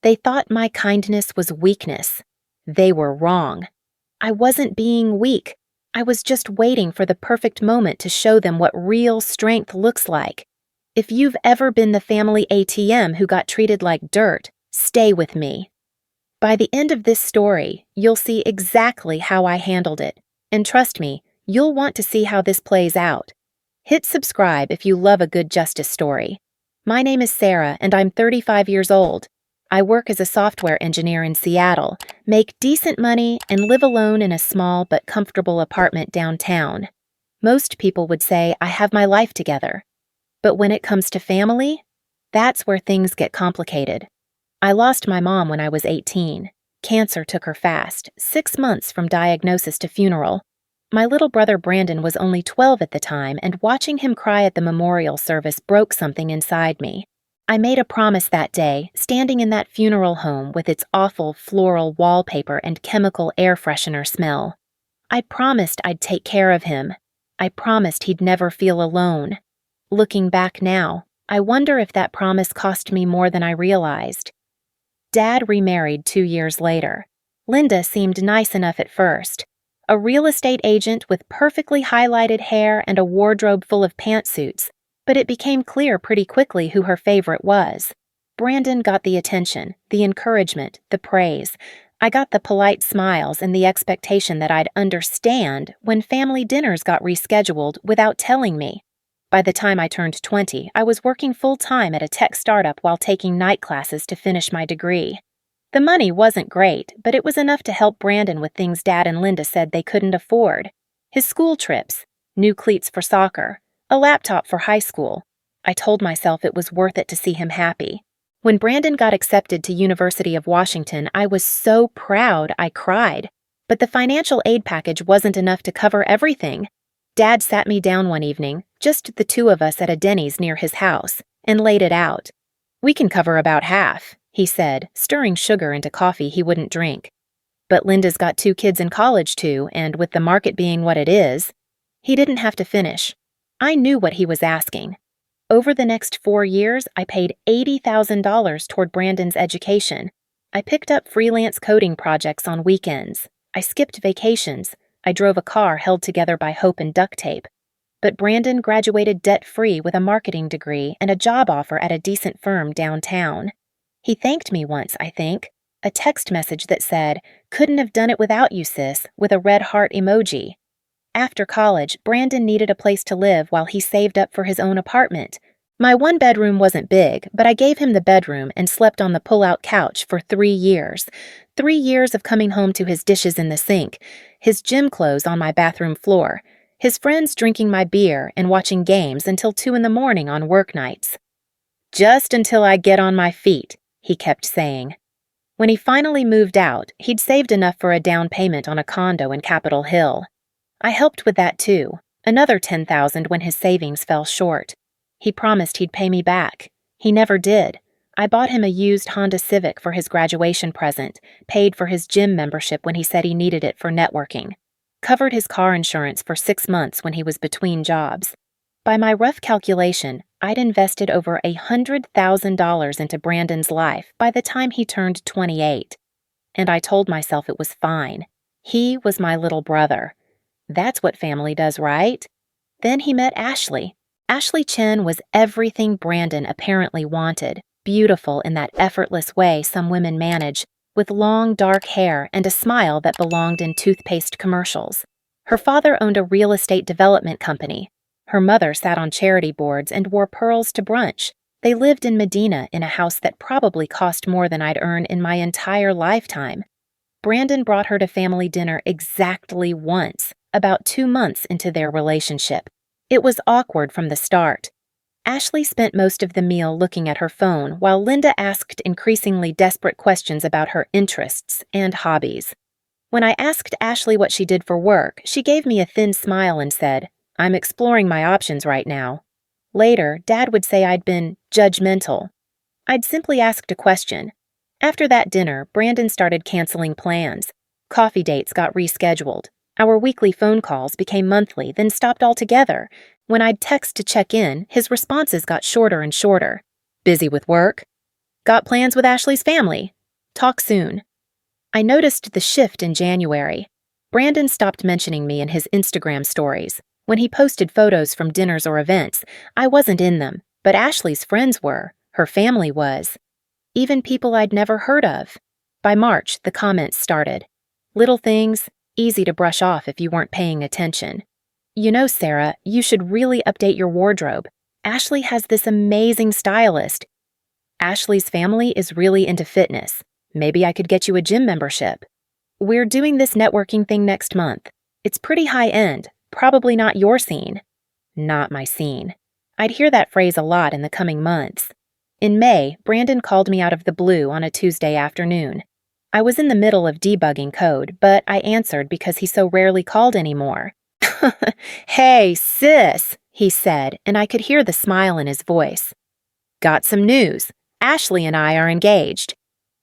They thought my kindness was weakness. They were wrong. I wasn't being weak. I was just waiting for the perfect moment to show them what real strength looks like. If you've ever been the family ATM who got treated like dirt, stay with me. By the end of this story, you'll see exactly how I handled it. And trust me, you'll want to see how this plays out. Hit subscribe if you love a good justice story. My name is Sarah, and I'm 35 years old. I work as a software engineer in Seattle, make decent money, and live alone in a small but comfortable apartment downtown. Most people would say I have my life together. But when it comes to family, that's where things get complicated. I lost my mom when I was 18. Cancer took her fast, 6 months from diagnosis to funeral. My little brother Brandon was only 12 at the time, and watching him cry at the memorial service broke something inside me. I made a promise that day, standing in that funeral home with its awful floral wallpaper and chemical air freshener smell. I promised I'd take care of him. I promised he'd never feel alone. Looking back now, I wonder if that promise cost me more than I realized. Dad remarried 2 years later. Linda seemed nice enough at first. A real estate agent with perfectly highlighted hair and a wardrobe full of pantsuits, but it became clear pretty quickly who her favorite was. Brandon got the attention, the encouragement, the praise. I got the polite smiles and the expectation that I'd understand when family dinners got rescheduled without telling me. By the time I turned 20, I was working full-time at a tech startup while taking night classes to finish my degree. The money wasn't great, but it was enough to help Brandon with things Dad and Linda said they couldn't afford. His school trips, new cleats for soccer, a laptop for high school. I told myself it was worth it to see him happy. When Brandon got accepted to University of Washington, I was so proud I cried. But the financial aid package wasn't enough to cover everything. Dad sat me down one evening, just the two of us at a Denny's near his house, and laid it out. "We can cover about half," he said, stirring sugar into coffee he wouldn't drink. "But Linda's got 2 kids in college too, and with the market being what it is..." He didn't have to finish. I knew what he was asking. Over the next 4 years, I paid $80,000 toward Brandon's education. I picked up freelance coding projects on weekends. I skipped vacations. I drove a car held together by hope and duct tape. But Brandon graduated debt-free with a marketing degree and a job offer at a decent firm downtown. He thanked me once, I think. A text message that said, "Couldn't have done it without you, sis," with a red heart emoji. After college, Brandon needed a place to live while he saved up for his own apartment. My 1-bedroom wasn't big, but I gave him the bedroom and slept on the pull-out couch for 3 years. 3 years of coming home to his dishes in the sink, his gym clothes on my bathroom floor, his friends drinking my beer and watching games until 2 in the morning on work nights. "Just until I get on my feet," he kept saying. When he finally moved out, he'd saved enough for a down payment on a condo in Capitol Hill. I helped with that too, another $10,000 when his savings fell short. He promised he'd pay me back. He never did. I bought him a used Honda Civic for his graduation present, paid for his gym membership when he said he needed it for networking, covered his car insurance for 6 months when he was between jobs. By my rough calculation, I'd invested over $100,000 into Brandon's life by the time he turned 28. And I told myself it was fine. He was my little brother. That's what family does, right? Then he met Ashley. Ashley Chen was everything Brandon apparently wanted, beautiful in that effortless way some women manage, with long, dark hair and a smile that belonged in toothpaste commercials. Her father owned a real estate development company. Her mother sat on charity boards and wore pearls to brunch. They lived in Medina in a house that probably cost more than I'd earn in my entire lifetime. Brandon brought her to family dinner exactly once, about 2 months into their relationship. It was awkward from the start. Ashley spent most of the meal looking at her phone while Linda asked increasingly desperate questions about her interests and hobbies. When I asked Ashley what she did for work, she gave me a thin smile and said, "I'm exploring my options right now." Later, Dad would say I'd been judgmental. I'd simply asked a question. After that dinner, Brandon started canceling plans. Coffee dates got rescheduled. Our weekly phone calls became monthly, then stopped altogether. When I'd text to check in, his responses got shorter and shorter. "Busy with work?" Got plans with Ashley's family? Talk soon. I noticed the shift in January. Brandon stopped mentioning me in his Instagram stories. When he posted photos from dinners or events, I wasn't in them, but Ashley's friends were. Her family was. Even people I'd never heard of. By March, the comments started. Little things, easy to brush off if you weren't paying attention. You know, Sarah, you should really update your wardrobe. Ashley has this amazing stylist. Ashley's family is really into fitness. Maybe I could get you a gym membership. We're doing this networking thing next month. It's pretty high-end, probably not your scene. Not my scene. I'd hear that phrase a lot in the coming months. In May, Brandon called me out of the blue on a Tuesday afternoon. I was in the middle of debugging code, but I answered because he so rarely called anymore. Hey, sis, he said, and I could hear the smile in his voice. Got some news. Ashley and I are engaged.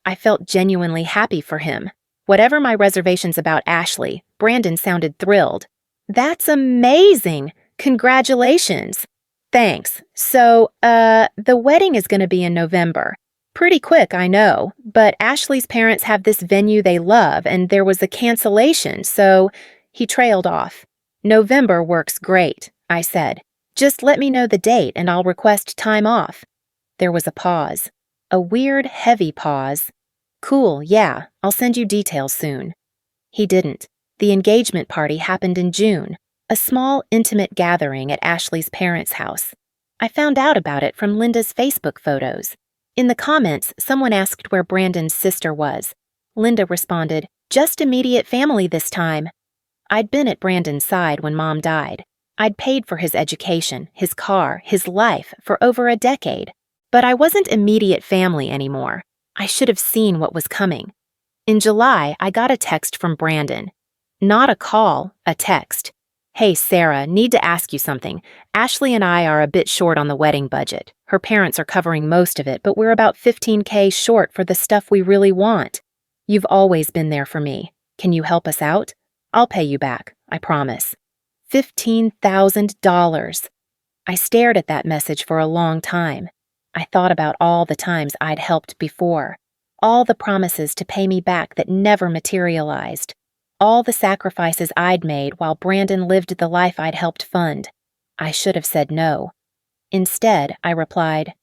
I felt genuinely happy for him. Whatever my reservations about Ashley, Brandon sounded thrilled. That's amazing! Congratulations! Thanks. So, the wedding is going to be in November. Pretty quick, I know, but Ashley's parents have this venue they love and there was a cancellation, so he trailed off. November works great, I said. Just let me know the date and I'll request time off. There was a pause. A weird, heavy pause. Cool, yeah, I'll send you details soon. He didn't. The engagement party happened in June, a small, intimate gathering at Ashley's parents' house. I found out about it from Linda's Facebook photos. In the comments, someone asked where Brandon's sister was. Linda responded, just immediate family this time. I'd been at Brandon's side when Mom died. I'd paid for his education, his car, his life for over a decade. But I wasn't immediate family anymore. I should have seen what was coming. In July, I got a text from Brandon. Not a call, a text. Hey, Sarah, need to ask you something. Ashley and I are a bit short on the wedding budget. Her parents are covering most of it, but we're about $15,000 short for the stuff we really want. You've always been there for me. Can you help us out? I'll pay you back, I promise. $15,000. I stared at that message for a long time. I thought about all the times I'd helped before, all the promises to pay me back that never materialized, all the sacrifices I'd made while Brandon lived the life I'd helped fund. I should have said no. Instead, I replied,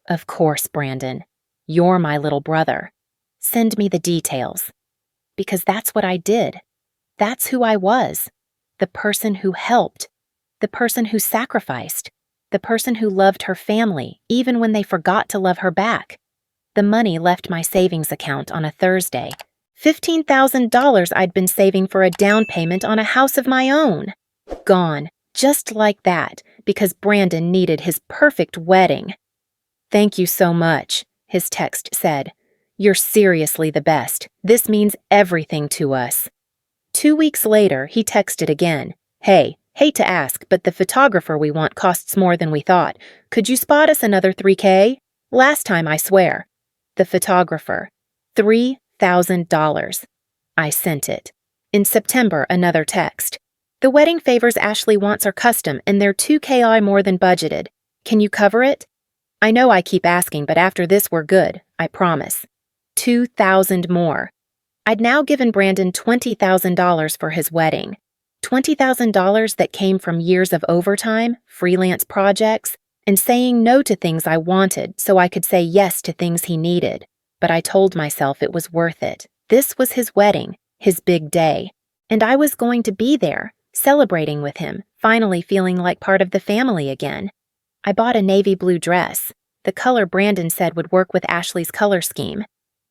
Of course, Brandon. You're my little brother. Send me the details. Because that's what I did. That's who I was. The person who helped. The person who sacrificed. The person who loved her family, even when they forgot to love her back. The money left my savings account on a Thursday. $15,000 I'd been saving for a down payment on a house of my own. Gone, just like that, because Brandon needed his perfect wedding. Thank you so much, his text said. You're seriously the best. This means everything to us. 2 weeks later, he texted again. Hey, hate to ask, but the photographer we want costs more than we thought. Could you spot us another $3,000? Last time, I swear. The photographer. $3,000. I sent it. In September, another text. The wedding favors Ashley wants are custom and they're $2,000 more than budgeted. Can you cover it? I know I keep asking, but after this we're good, I promise. $2,000 more. I'd now given Brandon $20,000 for his wedding. $20,000 that came from years of overtime, freelance projects, and saying no to things I wanted so I could say yes to things he needed. But I told myself it was worth it. This was his wedding, his big day. And I was going to be there, celebrating with him, finally feeling like part of the family again. I bought a navy blue dress, the color Brandon said would work with Ashley's color scheme.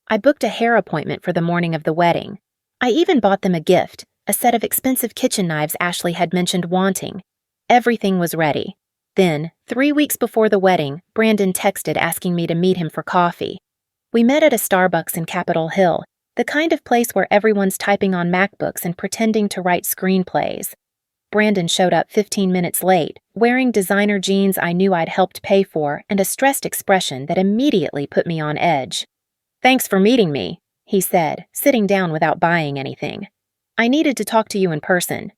I booked a hair appointment for the morning of the wedding. I even bought them a gift, a set of expensive kitchen knives Ashley had mentioned wanting. Everything was ready. Then, 3 weeks before the wedding, Brandon texted asking me to meet him for coffee. We met at a Starbucks in Capitol Hill, the kind of place where everyone's typing on MacBooks and pretending to write screenplays. Brandon showed up 15 minutes late, wearing designer jeans I knew I'd helped pay for and a stressed expression that immediately put me on edge. Thanks for meeting me, he said, sitting down without buying anything. I needed to talk to you in person.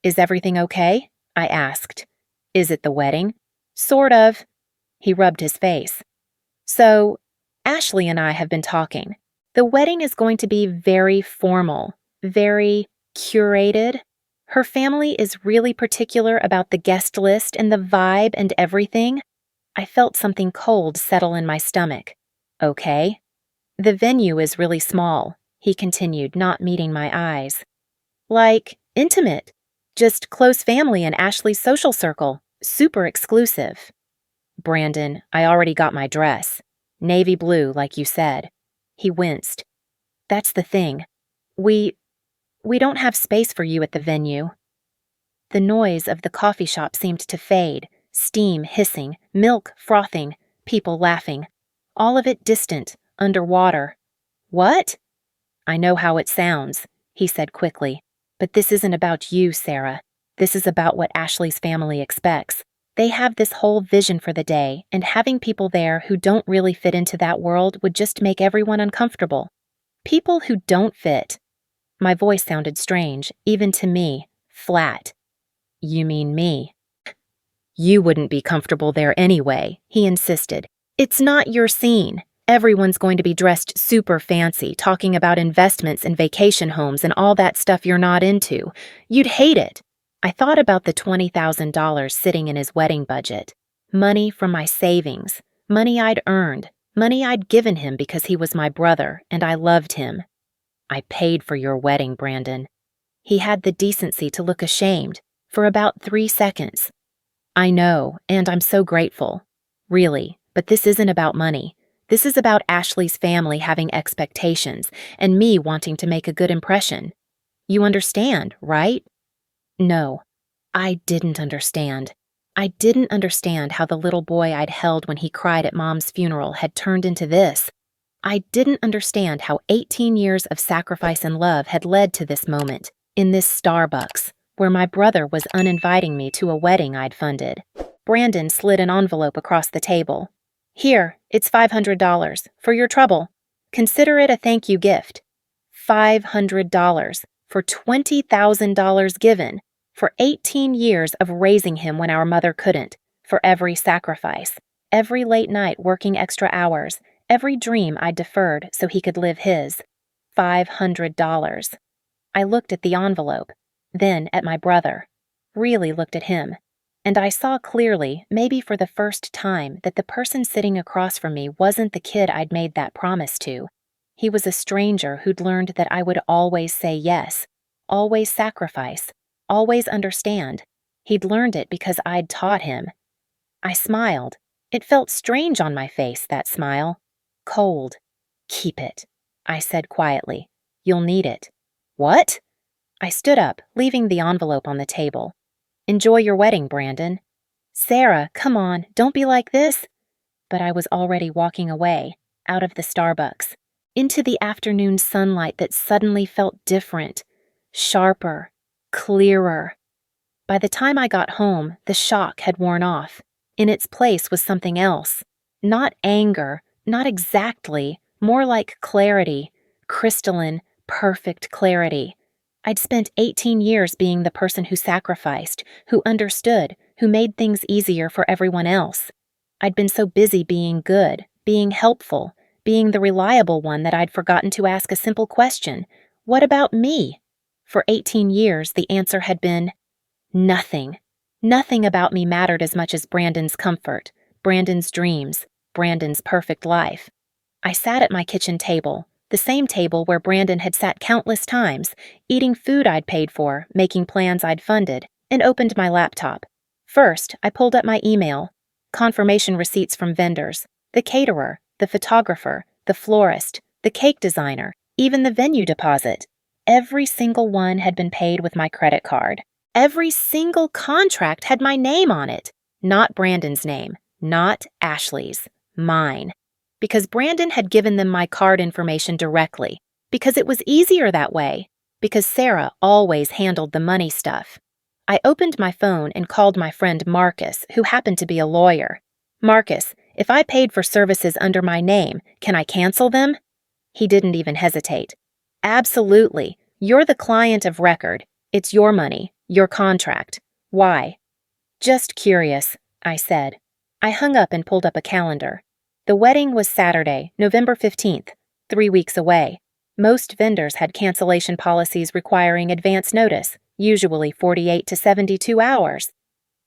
Is everything okay? I asked. Is it the wedding? Sort of. He rubbed his face. So, Ashley and I have been talking. The wedding is going to be very formal, very curated. Her family is really particular about the guest list and the vibe and everything. I felt something cold settle in my stomach. Okay. The venue is really small, he continued, not meeting my eyes. Like, intimate. Just close family and Ashley's social circle. Super exclusive. Brandon, I already got my dress. Navy blue, like you said. He winced. That's the thing. We don't have space for you at the venue. The noise of the coffee shop seemed to fade, steam hissing, milk frothing, people laughing. All of it distant, underwater. What? I know how it sounds, he said quickly. But this isn't about you, Sarah. This is about what Ashley's family expects. They have this whole vision for the day, and having people there who don't really fit into that world would just make everyone uncomfortable. People who don't fit. My voice sounded strange, even to me, flat. You mean me? You wouldn't be comfortable there anyway, he insisted. It's not your scene. Everyone's going to be dressed super fancy, talking about investments and vacation homes and all that stuff you're not into. You'd hate it. I thought about the $20,000 sitting in his wedding budget. Money from my savings. Money I'd earned. Money I'd given him because he was my brother and I loved him. I paid for your wedding, Brandon. He had the decency to look ashamed for about 3 seconds. I know, and I'm so grateful. Really, but this isn't about money. This is about Ashley's family having expectations and me wanting to make a good impression. You understand, right? No, I didn't understand. I didn't understand how the little boy I'd held when he cried at Mom's funeral had turned into this. I didn't understand how 18 years of sacrifice and love had led to this moment, in this Starbucks, where my brother was uninviting me to a wedding I'd funded. Brandon slid an envelope across the table. Here, it's $500 for your trouble. Consider it a thank you gift. $500 for $20,000 given, for 18 years of raising him when our mother couldn't, for every sacrifice, every late night working extra hours, every dream I deferred so he could live his. $500. I looked at the envelope, then at my brother, really looked at him, and I saw clearly, maybe for the first time, that the person sitting across from me wasn't the kid I'd made that promise to. He was a stranger who'd learned that I would always say yes, always sacrifice, always understand. He'd learned it because I'd taught him. I smiled. It felt strange on my face, that smile. Cold. Keep it, I said quietly. You'll need it. What? I stood up, leaving the envelope on the table. Enjoy your wedding, Brandon. Sarah, come on, don't be like this. But I was already walking away, out of the Starbucks, into the afternoon sunlight that suddenly felt different, sharper, clearer. By the time I got home, the shock had worn off. In its place was something else. Not anger, not exactly, more like clarity, crystalline, perfect clarity. I'd spent 18 years being the person who sacrificed, who understood, who made things easier for everyone else. I'd been so busy being good, being helpful, being the reliable one that I'd forgotten to ask a simple question. What about me? For 18 years, the answer had been nothing. Nothing about me mattered as much as Brandon's comfort, Brandon's dreams, Brandon's perfect life. I sat at my kitchen table, the same table where Brandon had sat countless times, eating food I'd paid for, making plans I'd funded, and opened my laptop. First, I pulled up my email, confirmation receipts from vendors, the caterer, the photographer, the florist, the cake designer, even the venue deposit. Every single one had been paid with my credit card. Every single contract had my name on it. Not Brandon's name, not Ashley's, mine. Because Brandon had given them my card information directly, because it was easier that way, because Sarah always handled the money stuff. I opened my phone and called my friend Marcus, who happened to be a lawyer. Marcus, if I paid for services under my name, can I cancel them? He didn't even hesitate. Absolutely. You're the client of record. It's your money, your contract. Why? Just curious, I said. I hung up and pulled up a calendar. The wedding was Saturday, November 15th, 3 weeks away. Most vendors had cancellation policies requiring advance notice, usually 48 to 72 hours.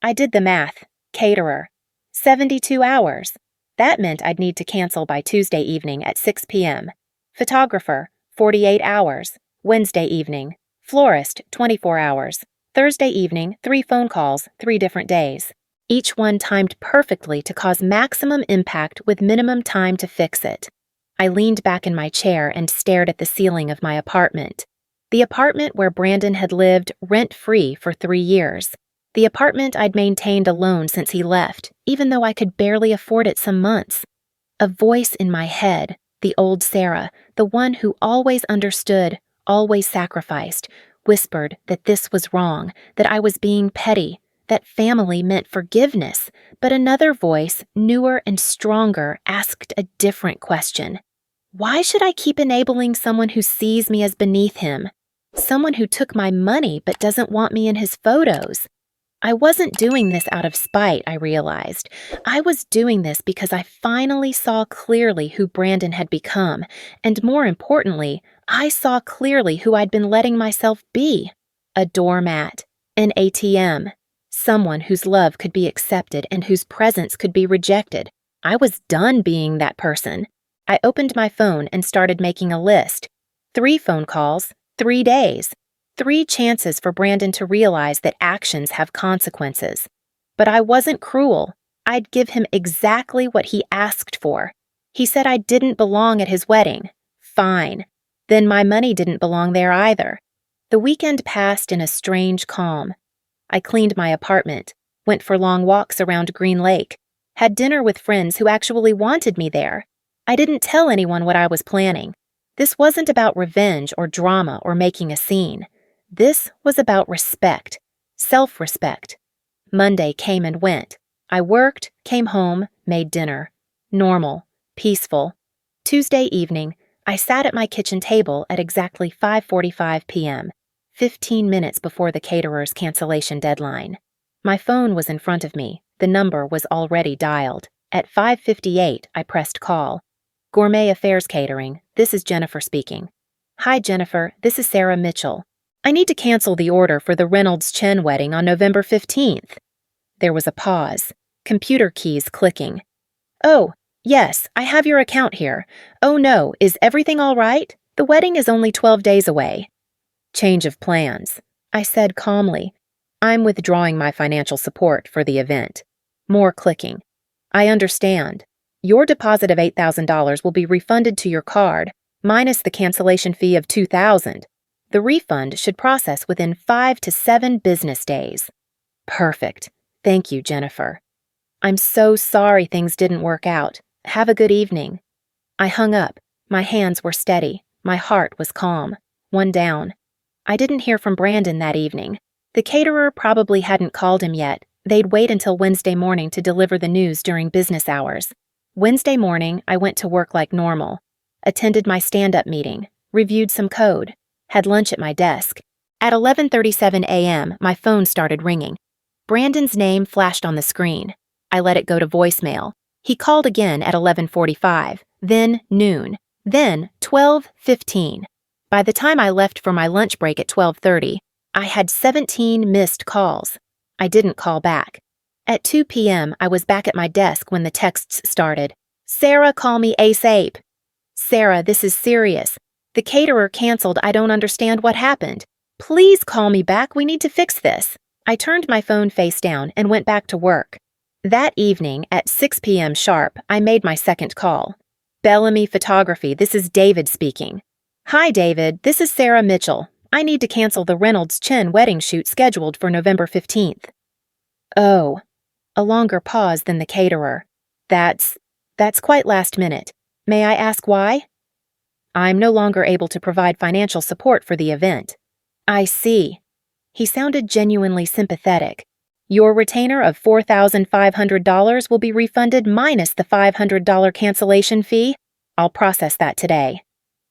I did the math. Caterer. 72 hours. That meant I'd need to cancel by Tuesday evening at 6 p.m. Photographer, 48 hours. Wednesday evening. Florist, 24 hours. Thursday evening, 3 phone calls, 3 different days. Each one timed perfectly to cause maximum impact with minimum time to fix it. I leaned back in my chair and stared at the ceiling of my apartment. The apartment where Brandon had lived rent-free for 3 years. The apartment I'd maintained alone since he left, even though I could barely afford it some months. A voice in my head, the old Sarah, the one who always understood, always sacrificed, whispered that this was wrong, that I was being petty, that family meant forgiveness. But another voice, newer and stronger, asked a different question. Why should I keep enabling someone who sees me as beneath him? Someone who took my money but doesn't want me in his photos? I wasn't doing this out of spite, I realized. I was doing this because I finally saw clearly who Brandon had become, and more importantly, I saw clearly who I'd been letting myself be. A doormat, an ATM, someone whose love could be accepted and whose presence could be rejected. I was done being that person. I opened my phone and started making a list. 3 phone calls, 3 days. 3 chances for Brandon to realize that actions have consequences. But I wasn't cruel. I'd give him exactly what he asked for. He said I didn't belong at his wedding. Fine. Then my money didn't belong there either. The weekend passed in a strange calm. I cleaned my apartment, went for long walks around Green Lake, had dinner with friends who actually wanted me there. I didn't tell anyone what I was planning. This wasn't about revenge or drama or making a scene. This was about respect, self-respect. Monday came and went. I worked, came home, made dinner. Normal, peaceful. Tuesday evening, I sat at my kitchen table at exactly 5:45 p.m., 15 minutes before the caterer's cancellation deadline. My phone was in front of me. The number was already dialed. At 5:58, I pressed call. Gourmet Affairs Catering, this is Jennifer speaking. Hi, Jennifer, this is Sarah Mitchell. I need to cancel the order for the Reynolds-Chen wedding on November 15th. There was a pause, computer keys clicking. Oh, yes, I have your account here. Oh no, is everything all right? The wedding is only 12 days away. Change of plans, I said calmly. I'm withdrawing my financial support for the event. More clicking. I understand. Your deposit of $8,000 will be refunded to your card, minus the cancellation fee of $2,000. The refund should process within 5 to 7 business days. Perfect. Thank you, Jennifer. I'm so sorry things didn't work out. Have a good evening. I hung up. My hands were steady. My heart was calm. One down. I didn't hear from Brandon that evening. The caterer probably hadn't called him yet. They'd wait until Wednesday morning to deliver the news during business hours. Wednesday morning, I went to work like normal. Attended my stand-up meeting. Reviewed some code. Had lunch at my desk. At 11:37 a.m., my phone started ringing. Brandon's name flashed on the screen. I let it go to voicemail. He called again at 11:45, then noon, then 12:15. By the time I left for my lunch break at 12:30, I had 17 missed calls. I didn't call back. At 2 p.m., I was back at my desk when the texts started. Sarah, call me ASAP. Sarah, this is serious. The caterer canceled. I don't understand what happened. Please call me back. We need to fix this. I turned my phone face down and went back to work. That evening, at 6 p.m. sharp, I made my second call. Bellamy Photography, this is David speaking. Hi, David. This is Sarah Mitchell. I need to cancel the Reynolds-Chen wedding shoot scheduled for November 15th. Oh, a longer pause than the caterer. That's quite last minute. May I ask why? I'm no longer able to provide financial support for the event. I see. He sounded genuinely sympathetic. Your retainer of $4,500 will be refunded minus the $500 cancellation fee. I'll process that today.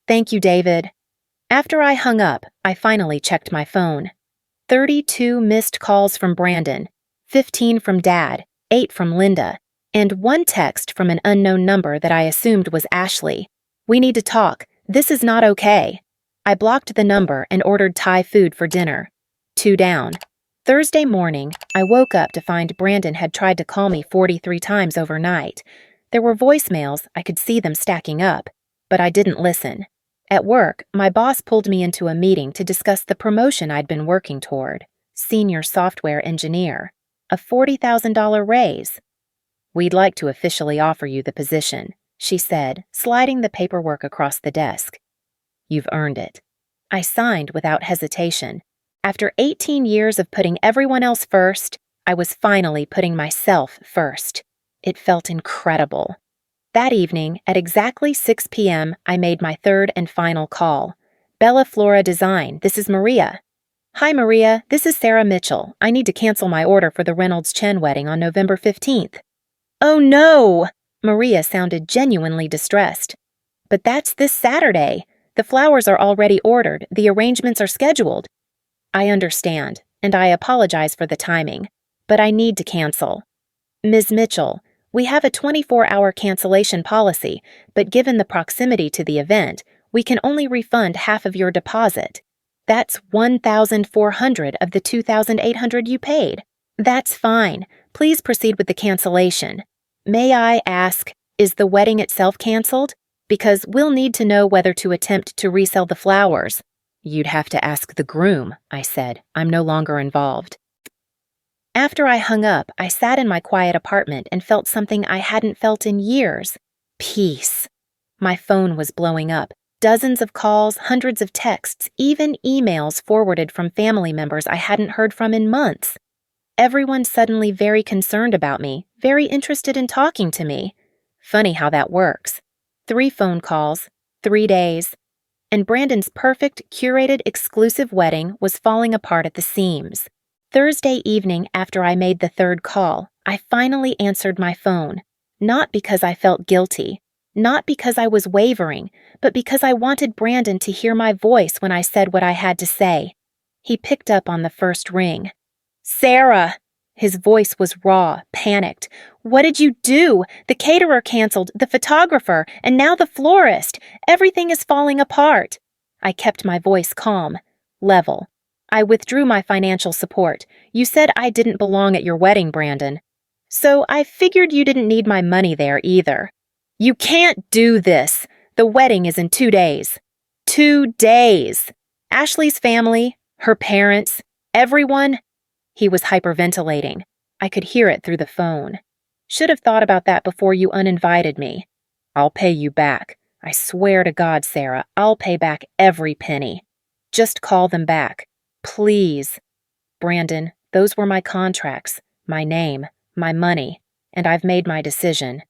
Thank you, David. After I hung up, I finally checked my phone. 32 missed calls from Brandon, 15 from Dad, 8 from Linda, and one text from an unknown number that I assumed was Ashley. "We need to talk. This is not okay." I blocked the number and ordered Thai food for dinner. 2 down. Thursday morning, I woke up to find Brandon had tried to call me 43 times overnight. There were voicemails, I could see them stacking up, but I didn't listen. At work, my boss pulled me into a meeting to discuss the promotion I'd been working toward, senior software engineer, a $40,000 raise. "We'd like to officially offer you the position," she said, sliding the paperwork across the desk. "You've earned it." I signed without hesitation. After 18 years of putting everyone else first, I was finally putting myself first. It felt incredible. That evening, at exactly 6 p.m., I made my third and final call. "Bella Flora Design, this is Maria." "Hi, Maria, this is Sarah Mitchell. I need to cancel my order for the Reynolds-Chen wedding on November 15th. "Oh, no!" Maria sounded genuinely distressed. "But that's this Saturday. The flowers are already ordered. The arrangements are scheduled." "I understand, and I apologize for the timing, but I need to cancel." "Ms. Mitchell, we have a 24-hour cancellation policy, but given the proximity to the event, we can only refund half of your deposit. That's $1,400 of the $2,800 you paid." "That's fine. Please proceed with the cancellation. May I ask, is the wedding itself canceled? Because we'll need to know whether to attempt to resell the flowers." "You'd have to ask the groom," I said. "I'm no longer involved." After I hung up, I sat in my quiet apartment and felt something I hadn't felt in years. Peace. My phone was blowing up. Dozens of calls, hundreds of texts, even emails forwarded from family members I hadn't heard from in months. Everyone suddenly very concerned about me, very interested in talking to me. Funny how that works. 3 phone calls, 3 days, and Brandon's perfect, curated, exclusive wedding was falling apart at the seams. Thursday evening, after I made the 3rd call, I finally answered my phone. Not because I felt guilty, not because I was wavering, but because I wanted Brandon to hear my voice when I said what I had to say. He picked up on the first ring. "Sarah!" His voice was raw, panicked. "What did you do? The caterer canceled, the photographer, and now the florist. Everything is falling apart." I kept my voice calm, level. "I withdrew my financial support. You said I didn't belong at your wedding, Brandon. So I figured you didn't need my money there either." "You can't do this. The wedding is in 2 days. 2 days. Ashley's family, her parents, everyone." He was hyperventilating. I could hear it through the phone. "Should have thought about that before you uninvited me." "I'll pay you back. I swear to God, Sarah, I'll pay back every penny. Just call them back. Please." "Brandon, those were my contracts, my name, my money, and I've made my decision."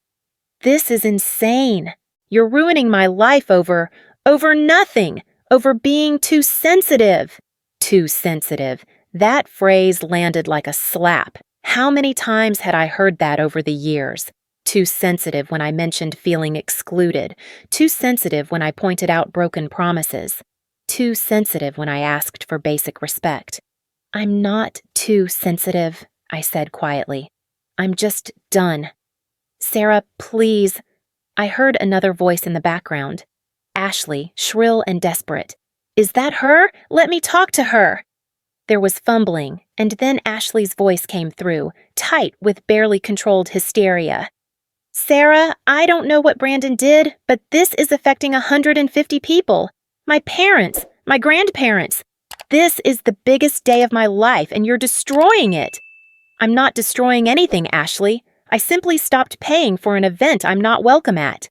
"This is insane. You're ruining my life over nothing, over being too sensitive." Too sensitive. That phrase landed like a slap. How many times had I heard that over the years? Too sensitive when I mentioned feeling excluded. Too sensitive when I pointed out broken promises. Too sensitive when I asked for basic respect. "I'm not too sensitive," I said quietly. "I'm just done." "Sarah, please." I heard another voice in the background. Ashley, shrill and desperate. "Is that her? Let me talk to her." There was fumbling, and then Ashley's voice came through, tight with barely controlled hysteria. "Sarah, I don't know what Brandon did, but this is affecting 150 people. My parents, my grandparents. This is the biggest day of my life, and you're destroying it." "I'm not destroying anything, Ashley. I simply stopped paying for an event I'm not welcome at."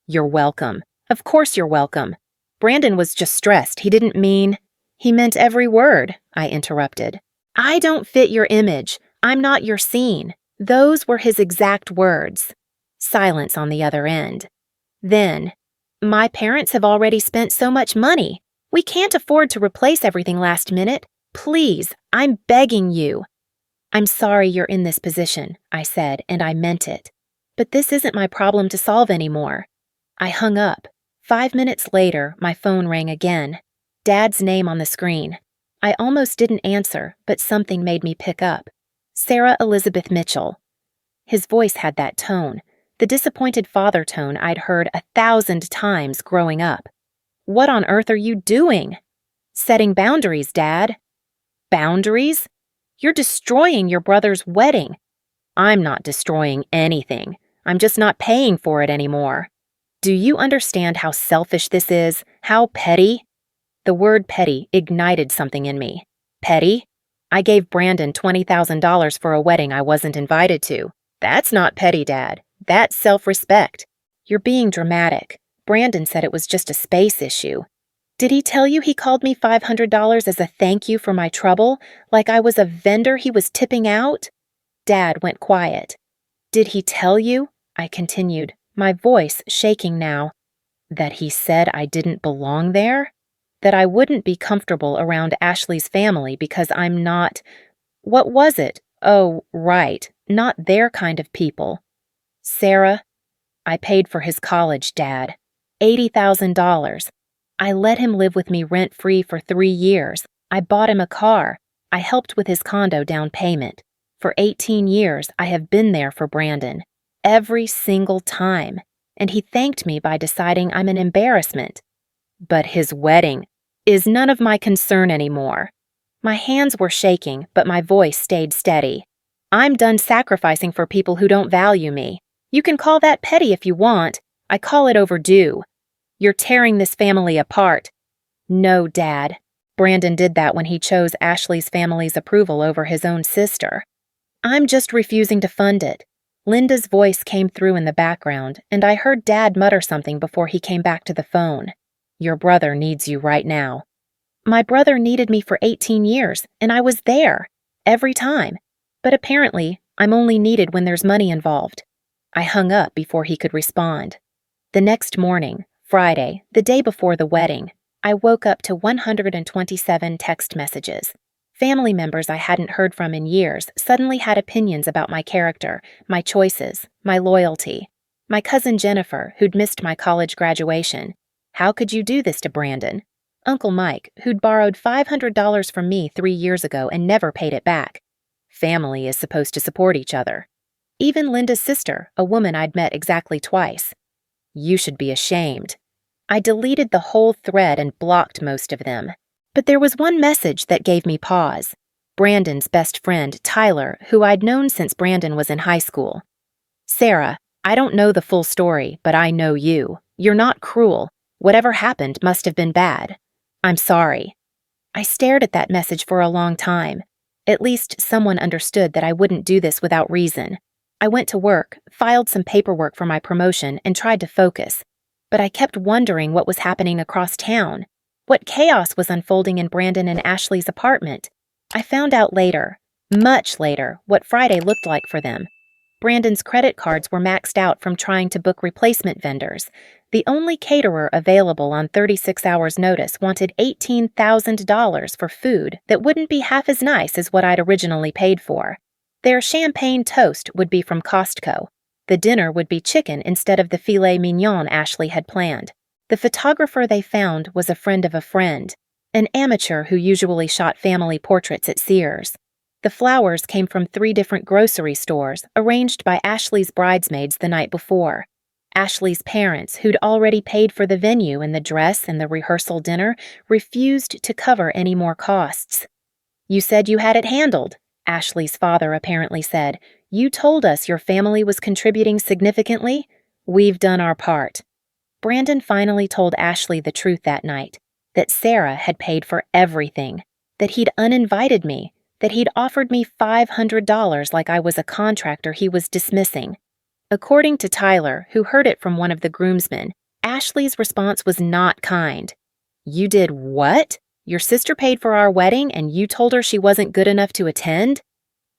"You're welcome. Of course you're welcome. Brandon was just stressed. He didn't mean—" "He meant every word," I interrupted. "I don't fit your image. I'm not your scene." Those were his exact words. Silence on the other end. Then, "My parents have already spent so much money. We can't afford to replace everything last minute. Please, I'm begging you." "I'm sorry you're in this position," I said, and I meant it. "But this isn't my problem to solve anymore." I hung up. 5 minutes later, my phone rang again. Dad's name on the screen. I almost didn't answer, but something made me pick up. "Sarah Elizabeth Mitchell." His voice had that tone, the disappointed father tone I'd heard 1,000 times growing up. "What on earth are you doing?" "Setting boundaries, Dad." "Boundaries? You're destroying your brother's wedding." "I'm not destroying anything. I'm just not paying for it anymore." "Do you understand how selfish this is? How petty?" The word petty ignited something in me. Petty? I gave Brandon $20,000 for a wedding I wasn't invited to. That's not petty, Dad. That's self-respect. You're being dramatic. Brandon said it was just a space issue. Did he tell you he called me $500 as a thank you for my trouble, like I was a vendor he was tipping out? Dad went quiet. "Did he tell you," I continued, my voice shaking now, "that he said I didn't belong there? That I wouldn't be comfortable around Ashley's family because I'm not— what was it? Oh, right, not their kind of people." "Sarah, I paid for his college, Dad. $80,000. I let him live with me rent-free for 3 years. I bought him a car. I helped with his condo down payment. For 18 years, I have been there for Brandon. Every single time. And he thanked me by deciding I'm an embarrassment. But his wedding is none of my concern anymore." My hands were shaking, but my voice stayed steady. "I'm done sacrificing for people who don't value me. You can call that petty if you want. I call it overdue. You're tearing this family apart." "No, Dad. Brandon did that when he chose Ashley's family's approval over his own sister. I'm just refusing to fund it." Linda's voice came through in the background, and I heard Dad mutter something before he came back to the phone. "Your brother needs you right now." My brother needed me for 18 years, and I was there. Every time. But apparently, I'm only needed when there's money involved. I hung up before he could respond. The next morning, Friday, the day before the wedding, I woke up to 127 text messages. Family members I hadn't heard from in years suddenly had opinions about my character, my choices, my loyalty. My cousin Jennifer, who'd missed my college graduation. "How could you do this to Brandon?" Uncle Mike, who'd borrowed $500 from me 3 years ago and never paid it back. Family is supposed to support each other. Even Linda's sister, a woman I'd met exactly twice. "You should be ashamed." I deleted the whole thread and blocked most of them. But there was one message that gave me pause. Brandon's best friend, Tyler, who I'd known since Brandon was in high school. "Sarah, I don't know the full story, but I know you. You're not cruel. Whatever happened must have been bad. I'm sorry." I stared at that message for a long time. At least someone understood that I wouldn't do this without reason. I went to work, filed some paperwork for my promotion, and tried to focus. But I kept wondering what was happening across town. What chaos was unfolding in Brandon and Ashley's apartment. I found out later, much later, what Friday looked like for them. Brandon's credit cards were maxed out from trying to book replacement vendors. The only caterer available on 36 hours' notice wanted $18,000 for food that wouldn't be half as nice as what I'd originally paid for. Their champagne toast would be from Costco. The dinner would be chicken instead of the filet mignon Ashley had planned. The photographer they found was a friend of a friend, an amateur who usually shot family portraits at Sears. The flowers came from 3 different grocery stores, arranged by Ashley's bridesmaids the night before. Ashley's parents, who'd already paid for the venue and the dress and the rehearsal dinner, refused to cover any more costs. "You said you had it handled," Ashley's father apparently said. "You told us your family was contributing significantly. We've done our part." Brandon finally told Ashley the truth that night, that Sarah had paid for everything, that he'd uninvited me, that he'd offered me $500 like I was a contractor he was dismissing. According to Tyler, who heard it from one of the groomsmen, Ashley's response was not kind. "You did what? Your sister paid for our wedding and you told her she wasn't good enough to attend?"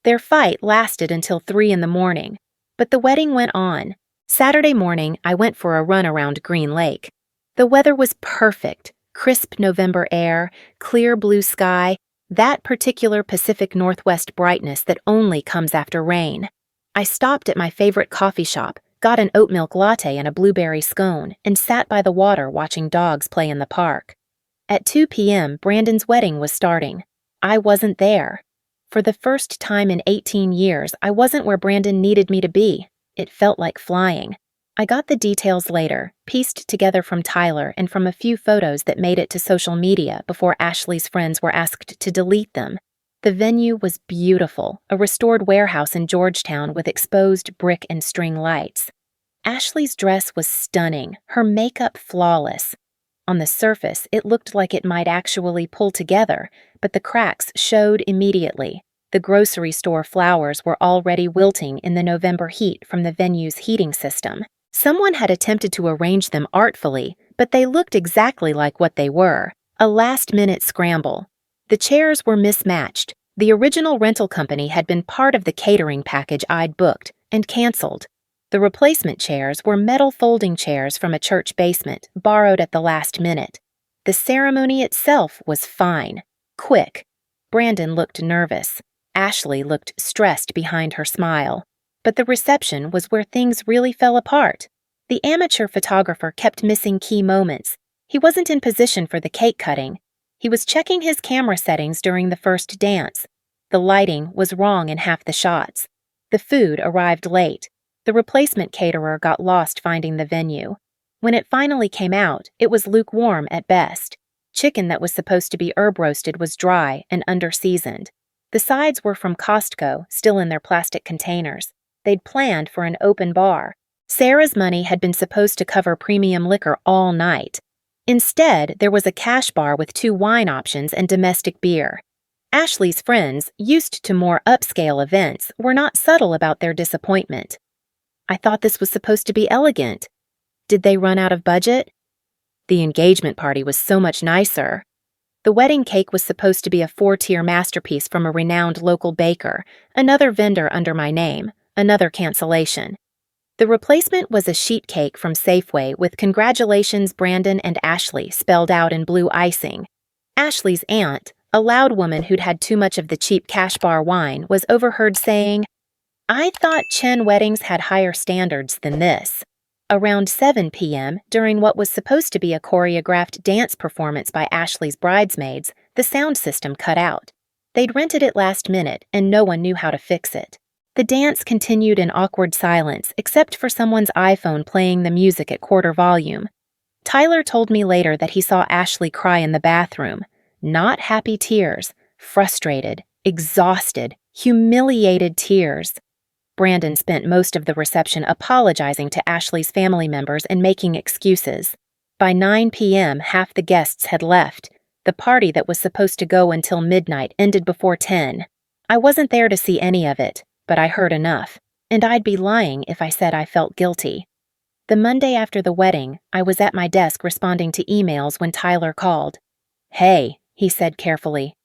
Their fight lasted until 3 in the morning, but the wedding went on. Saturday morning, I went for a run around Green Lake. The weather was perfect, crisp November air, clear blue sky, that particular Pacific Northwest brightness that only comes after rain. I stopped at my favorite coffee shop, got an oat milk latte and a blueberry scone, and sat by the water watching dogs play in the park. At 2 p.m., Brandon's wedding was starting. I wasn't there. For the first time in 18 years, I wasn't where Brandon needed me to be. It felt like flying. I got the details later, pieced together from Tyler and from a few photos that made it to social media before Ashley's friends were asked to delete them. The venue was beautiful, a restored warehouse in Georgetown with exposed brick and string lights. Ashley's dress was stunning, her makeup flawless. On the surface, it looked like it might actually pull together, but the cracks showed immediately. The grocery store flowers were already wilting in the November heat from the venue's heating system. Someone had attempted to arrange them artfully, but they looked exactly like what they were, a last-minute scramble. The chairs were mismatched. The original rental company had been part of the catering package I'd booked and canceled. The replacement chairs were metal folding chairs from a church basement, borrowed at the last minute. The ceremony itself was fine, quick. Brandon looked nervous. Ashley looked stressed behind her smile. But the reception was where things really fell apart. The amateur photographer kept missing key moments. He wasn't in position for the cake cutting. He was checking his camera settings during the first dance. The lighting was wrong in half the shots. The food arrived late. The replacement caterer got lost finding the venue. When it finally came out, it was lukewarm at best. Chicken that was supposed to be herb roasted was dry and under-seasoned. The sides were from Costco, still in their plastic containers. They'd planned for an open bar. Sarah's money had been supposed to cover premium liquor all night. Instead, there was a cash bar with 2 wine options and domestic beer. Ashley's friends, used to more upscale events, were not subtle about their disappointment. I thought this was supposed to be elegant. Did they run out of budget? The engagement party was so much nicer. The wedding cake was supposed to be a 4-tier masterpiece from a renowned local baker, another vendor under my name, another cancellation. The replacement was a sheet cake from Safeway with "Congratulations, Brandon and Ashley" spelled out in blue icing. Ashley's aunt, a loud woman who'd had too much of the cheap cash bar wine, was overheard saying, "I thought Chen weddings had higher standards than this." Around 7 p.m., during what was supposed to be a choreographed dance performance by Ashley's bridesmaids, the sound system cut out. They'd rented it last minute, and no one knew how to fix it. The dance continued in awkward silence, except for someone's iPhone playing the music at quarter volume. Tyler told me later that he saw Ashley cry in the bathroom. Not happy tears, frustrated, exhausted, humiliated tears. Brandon spent most of the reception apologizing to Ashley's family members and making excuses. By 9 p.m., half the guests had left. The party that was supposed to go until midnight ended before 10. I wasn't there to see any of it, but I heard enough, and I'd be lying if I said I felt guilty. The Monday after the wedding, I was at my desk responding to emails when Tyler called. "Hey," he said carefully.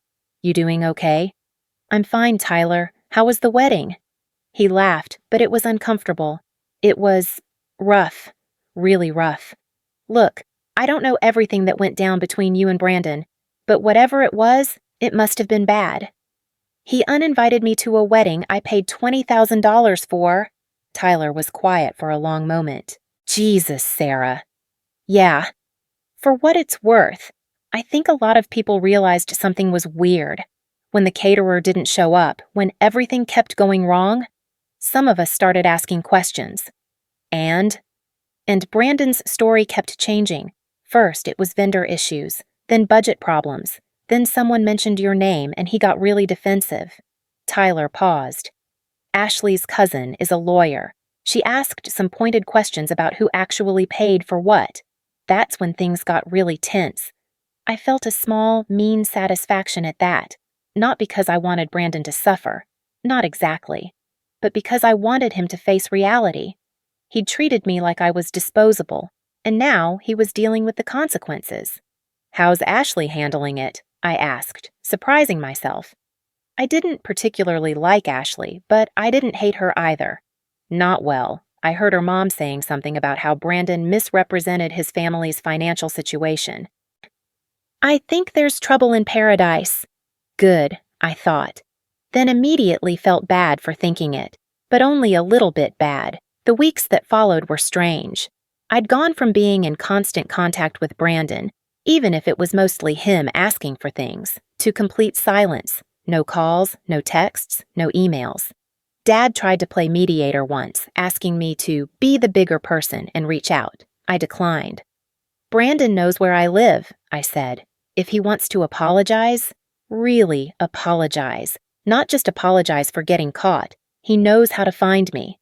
"You doing okay?" "I'm fine, Tyler. How was the wedding?" He laughed, but it was uncomfortable. It was rough, really rough. "Look, I don't know everything that went down between you and Brandon, but whatever it was, it must have been bad. He uninvited me to a wedding I paid $20,000 for." Tyler was quiet for a long moment. "Jesus, Sarah." "Yeah. For what it's worth, I think a lot of people realized something was weird. When the caterer didn't show up, when everything kept going wrong, some of us started asking questions. And Brandon's story kept changing. First, it was vendor issues, then budget problems, then someone mentioned your name and he got really defensive." Tyler paused. "Ashley's cousin is a lawyer. She asked some pointed questions about who actually paid for what. That's when things got really tense. I felt a small, mean satisfaction at that, not because I wanted Brandon to suffer, not exactly, but because I wanted him to face reality. He'd treated me like I was disposable, and now he was dealing with the consequences." "How's Ashley handling it?" I asked, surprising myself. I didn't particularly like Ashley, but I didn't hate her either. "Not well. I heard her mom saying something about how Brandon misrepresented his family's financial situation." "I think there's trouble in paradise." Good, I thought. Then immediately felt bad for thinking it, but only a little bit bad. The weeks that followed were strange. I'd gone from being in constant contact with Brandon, even if it was mostly him asking for things, to complete silence. No calls, no texts, no emails. Dad tried to play mediator once, asking me to be the bigger person and reach out. I declined. Brandon knows where I live, I said. If he wants to apologize, really apologize. Not just apologize for getting caught. He knows how to find me.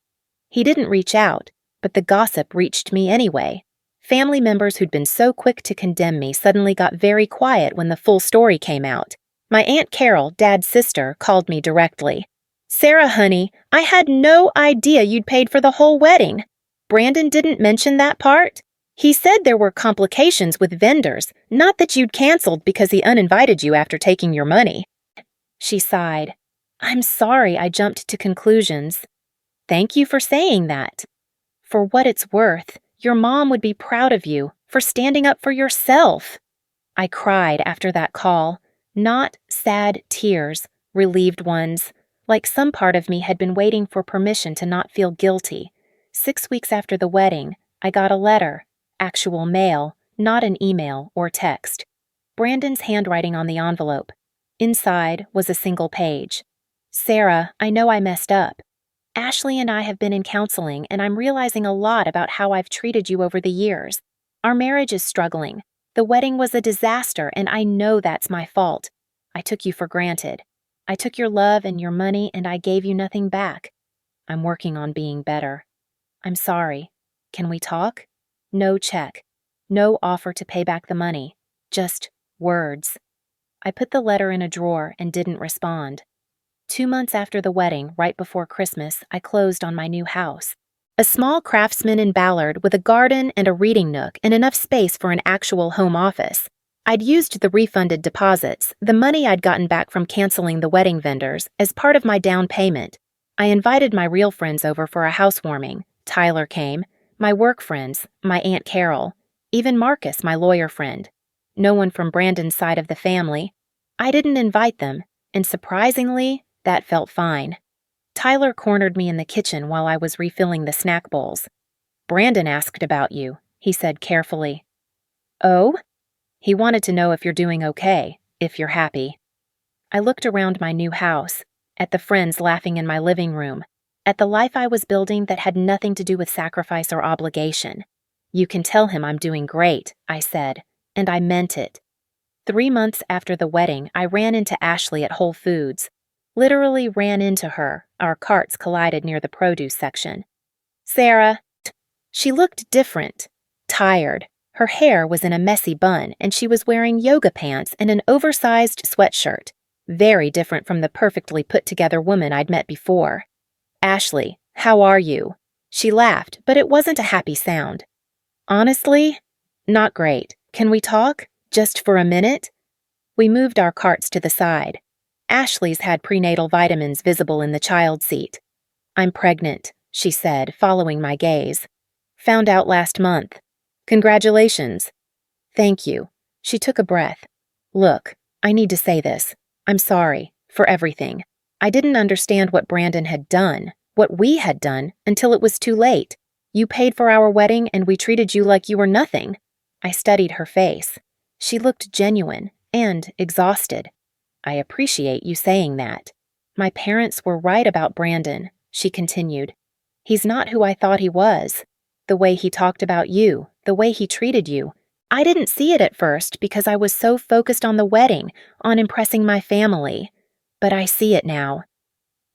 He didn't reach out, but the gossip reached me anyway. Family members who'd been so quick to condemn me suddenly got very quiet when the full story came out. My Aunt Carol, Dad's sister, called me directly. "Sarah, honey, I had no idea you'd paid for the whole wedding. Brandon didn't mention that part. He said there were complications with vendors, not that you'd canceled because he uninvited you after taking your money." She sighed. "I'm sorry I jumped to conclusions." "Thank you for saying that. For what it's worth, your mom would be proud of you for standing up for yourself." I cried after that call, not sad tears, relieved ones, like some part of me had been waiting for permission to not feel guilty. 6 weeks after the wedding, I got a letter, actual mail, not an email or text. Brandon's handwriting on the envelope. Inside was a single page. "Sarah, I know I messed up. Ashley and I have been in counseling, and I'm realizing a lot about how I've treated you over the years. Our marriage is struggling. The wedding was a disaster, and I know that's my fault. I took you for granted. I took your love and your money, and I gave you nothing back. I'm working on being better. I'm sorry. Can we talk? No check. No offer to pay back the money. Just words." I put the letter in a drawer and didn't respond. 2 months after the wedding, right before Christmas, I closed on my new house. A small craftsman in Ballard with a garden and a reading nook and enough space for an actual home office. I'd used the refunded deposits, the money I'd gotten back from canceling the wedding vendors, as part of my down payment. I invited my real friends over for a housewarming. Tyler came, my work friends, my Aunt Carol, even Marcus, my lawyer friend. No one from Brandon's side of the family. I didn't invite them, and surprisingly, that felt fine. Tyler cornered me in the kitchen while I was refilling the snack bowls. "Brandon asked about you," he said carefully. "Oh?" "He wanted to know if you're doing okay, if you're happy." I looked around my new house, at the friends laughing in my living room, at the life I was building that had nothing to do with sacrifice or obligation. "You can tell him I'm doing great," I said, and I meant it. 3 months after the wedding, I ran into Ashley at Whole Foods. Literally ran into her. Our carts collided near the produce section. "Sarah." She looked different, tired. Her hair was in a messy bun, and she was wearing yoga pants and an oversized sweatshirt. Very different from the perfectly put-together woman I'd met before. "Ashley, how are you?" She laughed, but it wasn't a happy sound. "Honestly, not great. Can we talk? Just for a minute?" We moved our carts to the side. Ashley's had prenatal vitamins visible in the child seat. "I'm pregnant," she said, following my gaze. "Found out last month. Congratulations." "Thank you." She took a breath. "Look, I need to say this. I'm sorry for everything. I didn't understand what Brandon had done, what we had done, until it was too late. You paid for our wedding and we treated you like you were nothing." I studied her face. She looked genuine and exhausted. "I appreciate you saying that. My parents were right about Brandon," she continued. "He's not who I thought he was. The way he talked about you, the way he treated you. I didn't see it at first because I was so focused on the wedding, on impressing my family. But I see it now.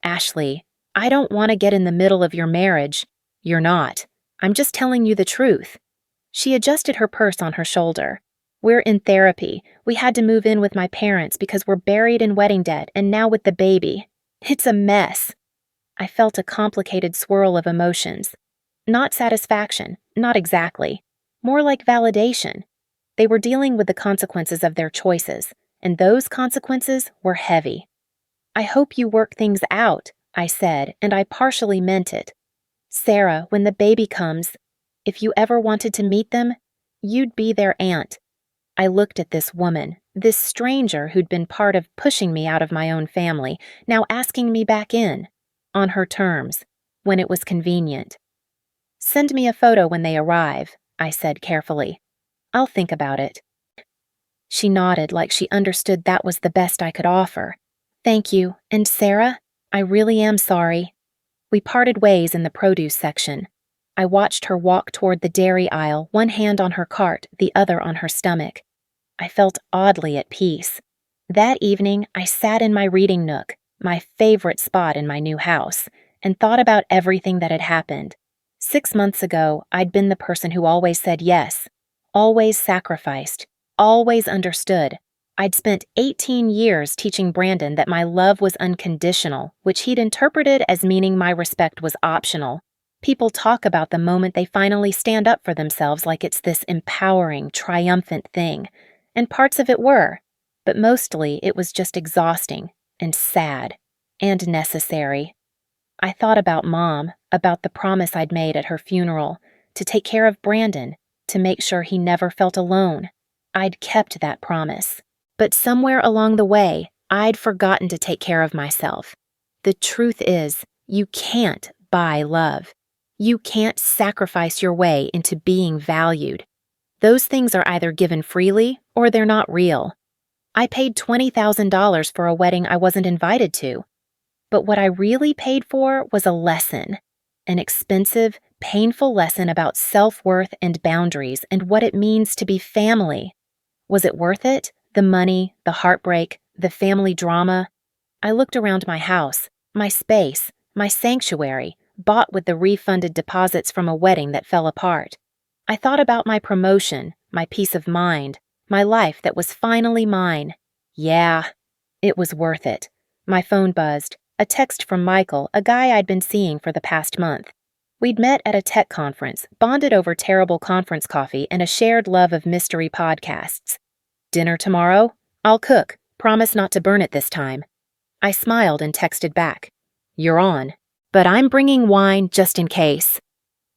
Ashley, I don't want to get in the middle of your marriage. You're not. I'm just telling you the truth." She adjusted her purse on her shoulder. "We're in therapy. We had to move in with my parents because we're buried in wedding debt and now with the baby. It's a mess." I felt a complicated swirl of emotions. Not satisfaction, not exactly. More like validation. They were dealing with the consequences of their choices, and those consequences were heavy. "I hope you work things out," I said, and I partially meant it. "Sarah, when the baby comes, if you ever wanted to meet them, you'd be their aunt." I looked at this woman, this stranger who'd been part of pushing me out of my own family, now asking me back in, on her terms, when it was convenient. "Send me a photo when they arrive," I said carefully. "I'll think about it." She nodded like she understood that was the best I could offer. Thank you, and Sarah, I really am sorry. We parted ways in the produce section. I watched her walk toward the dairy aisle, one hand on her cart, the other on her stomach. I felt oddly at peace. That evening, I sat in my reading nook, my favorite spot in my new house, and thought about everything that had happened. 6 months ago, I'd been the person who always said yes, always sacrificed, always understood. I'd spent 18 years teaching Brandon that my love was unconditional, which he'd interpreted as meaning my respect was optional. People talk about the moment they finally stand up for themselves like it's this empowering, triumphant thing, and parts of it were, but mostly it was just exhausting and sad and necessary. I thought about Mom, about the promise I'd made at her funeral, to take care of Brandon, to make sure he never felt alone. I'd kept that promise. But somewhere along the way, I'd forgotten to take care of myself. The truth is, you can't buy love. You can't sacrifice your way into being valued. Those things are either given freely or they're not real. I paid $20,000 for a wedding I wasn't invited to. But what I really paid for was a lesson. An expensive, painful lesson about self-worth and boundaries and what it means to be family. Was it worth it? The money, the heartbreak, the family drama. I looked around my house, my space, my sanctuary, bought with the refunded deposits from a wedding that fell apart. I thought about my promotion, my peace of mind, my life that was finally mine. Yeah, it was worth it. My phone buzzed. A text from Michael, a guy I'd been seeing for the past month. We'd met at a tech conference, bonded over terrible conference coffee and a shared love of mystery podcasts. Dinner tomorrow? I'll cook. Promise not to burn it this time. I smiled and texted back. You're on. But I'm bringing wine just in case.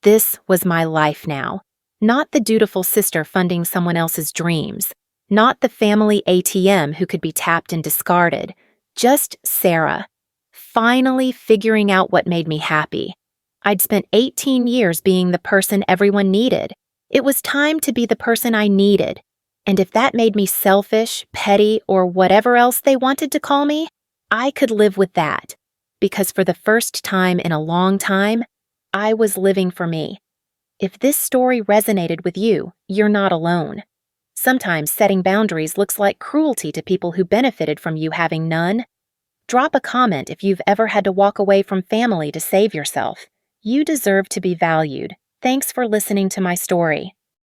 This was my life now. Not the dutiful sister funding someone else's dreams. Not the family ATM who could be tapped and discarded. Just Sarah. Finally figuring out what made me happy. I'd spent 18 years being the person everyone needed. It was time to be the person I needed. And if that made me selfish, petty, or whatever else they wanted to call me, I could live with that. Because for the first time in a long time, I was living for me. If this story resonated with you, you're not alone. Sometimes setting boundaries looks like cruelty to people who benefited from you having none. Drop a comment if you've ever had to walk away from family to save yourself. You deserve to be valued. Thanks for listening to my story.